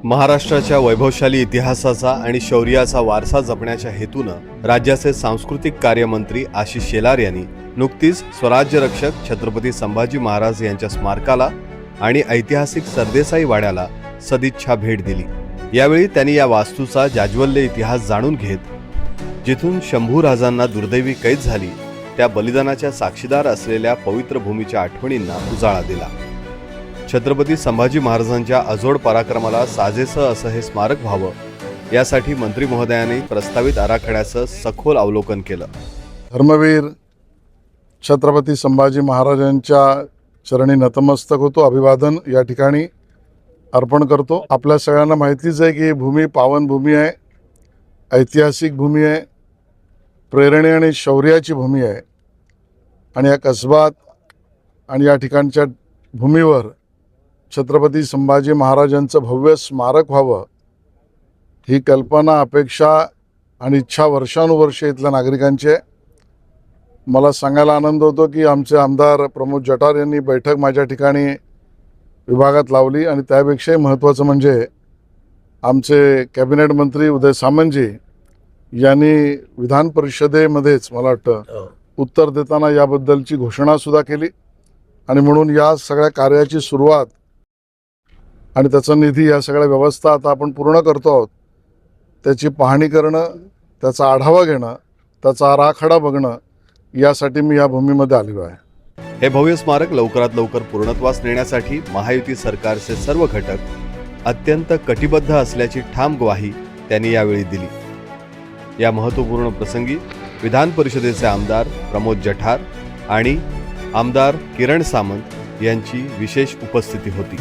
महाराष्ट्राच्या वैभवशाली इतिहासाचा आणि शौर्याचा वारसा जपण्याच्या हेतूनं राज्याचे सांस्कृतिक कार्यमंत्री आशिष शेलार यांनी नुकतीच स्वराज्य रक्षक छत्रपती संभाजी महाराज यांच्या स्मारकाला आणि ऐतिहासिक सरदेसाई वाड्याला सदिच्छा भेट दिली। यावेळी त्यांनी या वास्तूचा जाज्वल्य इतिहास जाणून घेत जिथून शंभू राजांना दुर्दैवी कैद झाली त्या बलिदानाच्या साक्षीदार असलेल्या पवित्र भूमीच्या आठवणींना उजाळा दिला। छत्रपती संभाजी महाराजांच्या अजोड पराक्रमाला साजेसं असं हे स्मारक व्हावं यासाठी मंत्री महोदयांनी प्रस्तावित आराखड्याचं सखोल अवलोकन केलं। धर्मवीर छत्रपती संभाजी महाराजांच्या चरणी नतमस्तक होतो, अभिवादन या ठिकाणी अर्पण करतो। आपल्या सगळ्यांना माहितीच आहे की भूमी पावन भूमी आहे, ऐतिहासिक भूमी आहे, प्रेरणे आणि शौर्याची भूमी आहे आणि या कसबात आणि या ठिकाणच्या भूमीवर छत्रपती संभाजी महाराजांचं भव्य स्मारक व्हावं ही कल्पना, अपेक्षा आणि इच्छा वर्षानुवर्षे इथल्या नागरिकांची आहे। मला सांगायला आनंद होतो की आमचे आमदार प्रमोद जठार यांनी बैठक माझ्या ठिकाणी विभागात लावली आणि त्यापेक्षाही महत्त्वाचं म्हणजे आमचे कॅबिनेट मंत्री उदय सामंतजी यांनी विधान परिषदेमध्येच मला वाटतं उत्तर देताना याबद्दलची घोषणासुद्धा केली आणि म्हणून या सगळ्या कार्याची सुरुवात आणि त्याचा निधी या सगळ्या व्यवस्था आता आपण पूर्ण करतो आहोत। त्याची पाहणी करणं, त्याचा आढावा घेणं, त्याचा आराखडा बघणं यासाठी मी या भूमीमध्ये आलेलो आहे। हे भव्य स्मारक लवकरात लवकर पूर्णत्वास नेण्यासाठी महायुती सरकारचे सर्व घटक अत्यंत कटिबद्ध असल्याची ठाम ग्वाही त्यांनी यावेळी दिली। या महत्त्वपूर्ण प्रसंगी विधान परिषदेचे आमदार प्रमोद जठार आणि आमदार किरण सामंत यांची विशेष उपस्थिती होती।